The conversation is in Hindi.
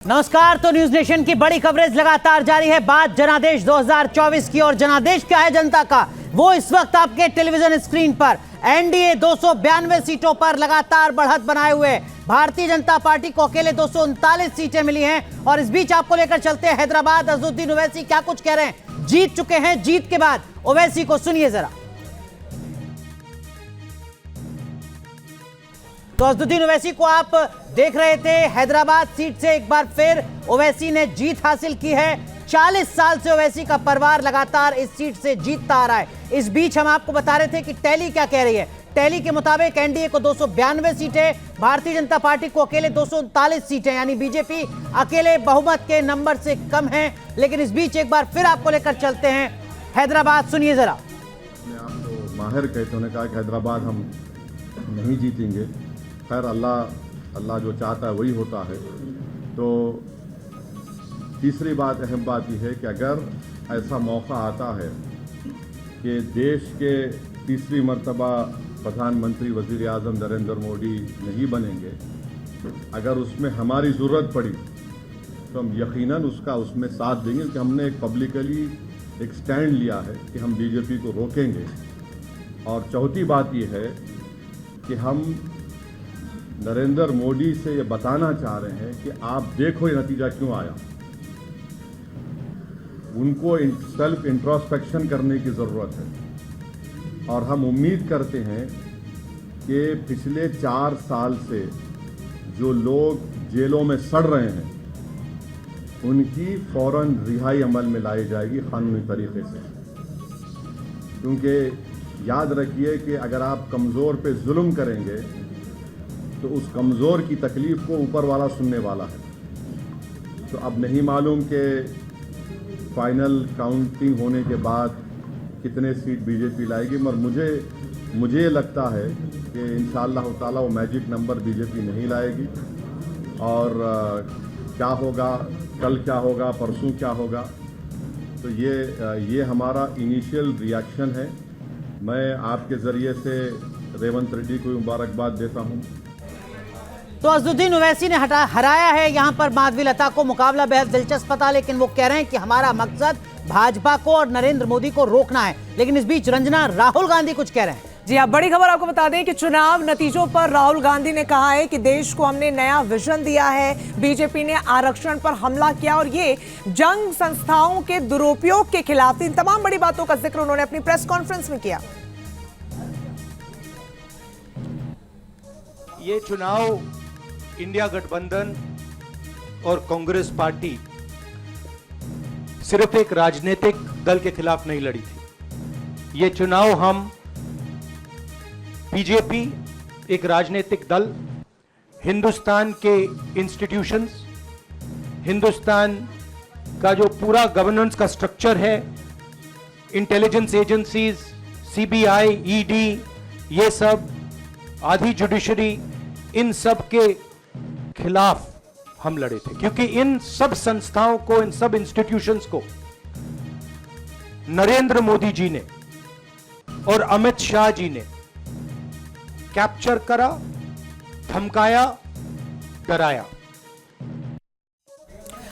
नमस्कार। तो न्यूज नेशन की बड़ी कवरेज लगातार जारी है। बात जनादेश 2024 की और जनादेश क्या है जनता का, वो इस वक्त आपके टेलीविजन स्क्रीन पर। एनडीए 292 सीटों पर लगातार बढ़त बनाए हुए। भारतीय जनता पार्टी को अकेले 239 सीटें मिली हैं। और इस बीच आपको लेकर चलते हैं हैदराबाद। अजदुद्दीन ओवैसी क्या कुछ कह रहे हैं, जीत चुके हैं। जीत के बाद ओवैसी को सुनिए जरा। तो अजदुद्दीन ओवैसी को आप देख रहे थे। हैदराबाद सीट से एक बार फिर ओवैसी ने जीत हासिल की है। 40 साल से ओवैसी का परिवार लगातार इस सीट से जीतता आ रहा है। इस बीच हम आपको बता रहे थे कि टैली क्या कह रही है। टैली के मुताबिक एनडीए को 292 सीटें, भारतीय जनता पार्टी को अकेले 239 सीटें, यानी बीजेपी अकेले बहुमत के नंबर से कम है। लेकिन इस बीच एक बार फिर आपको लेकर चलते हैं हैदराबाद, सुनिए जरा। आप तो माहिर कहते, उन्होंने कहा कि हैदराबाद हम नहीं जीतेंगे। खैर अल्लाह जो चाहता है वही होता है। तो तीसरी बात, अहम बात यह है कि अगर ऐसा मौका आता है कि देश के तीसरी मर्तबा प्रधानमंत्री वज़ीर आज़म नरेंद्र मोदी नहीं बनेंगे, अगर उसमें हमारी ज़रूरत पड़ी तो हम यकीनन उसमें साथ देंगे, क्योंकि हमने एक पब्लिकली एक स्टैंड लिया है कि हम बीजेपी को रोकेंगे। और चौथी बात यह है कि हम नरेंद्र मोदी से ये बताना चाह रहे हैं कि आप देखो ये नतीजा क्यों आया। उनको सेल्फ इंट्रोस्पेक्शन करने की ज़रूरत है। और हम उम्मीद करते हैं कि पिछले 4 साल से जो लोग जेलों में सड़ रहे हैं, उनकी फौरन रिहाई अमल में लाई जाएगी कानूनी तरीके से। क्योंकि याद रखिए कि अगर आप कमज़ोर पे जुल्म करेंगे तो उस कमज़ोर की तकलीफ़ को ऊपर वाला सुनने वाला है। तो अब नहीं मालूम कि फाइनल काउंटिंग होने के बाद कितने सीट बीजेपी लाएगी, मगर मुझे लगता है कि इंशाअल्लाह ताला वो मैजिक नंबर बीजेपी नहीं लाएगी। और क्या होगा, कल क्या होगा, परसों क्या होगा, तो ये हमारा इनिशियल रिएक्शन है। मैं आपके ज़रिए से रेवंत रेड्डी को मुबारकबाद देता हूँ। तो अजदुद्दीन ओवैसी ने हराया है यहां पर माधवी लता को। मुकाबला बेहद दिलचस्प था, लेकिन वो कह रहे हैं कि हमारा मकसद भाजपा को और नरेंद्र मोदी को रोकना है। लेकिन इस बीच रंजना, राहुल गांधी कुछ कह रहे हैं। जी हाँ, बड़ी खबर आपको बता दें कि चुनाव नतीजों पर राहुल गांधी ने कहा है कि देश को हमने नया विजन दिया है। बीजेपी ने आरक्षण पर हमला किया और ये जंग संस्थाओं के दुरुपयोग के खिलाफ। इन तमाम बड़ी बातों का जिक्र उन्होंने अपनी प्रेस कॉन्फ्रेंस में किया। ये चुनाव इंडिया गठबंधन और कांग्रेस पार्टी सिर्फ एक राजनीतिक दल के खिलाफ नहीं लड़ी थी। ये चुनाव हम बीजेपी, एक राजनीतिक दल, हिंदुस्तान के इंस्टीट्यूशंस, हिंदुस्तान का जो पूरा गवर्नेंस का स्ट्रक्चर है, इंटेलिजेंस एजेंसीज, सीबीआई, ईडी, ये सब, आधी जुडिशरी, इन सब के खिलाफ हम लड़े थे। क्योंकि इन सब संस्थाओं को, इन सब इंस्टीट्यूशंस को नरेंद्र मोदी जी ने और अमित शाह जी ने कैप्चर करा, धमकाया, डराया।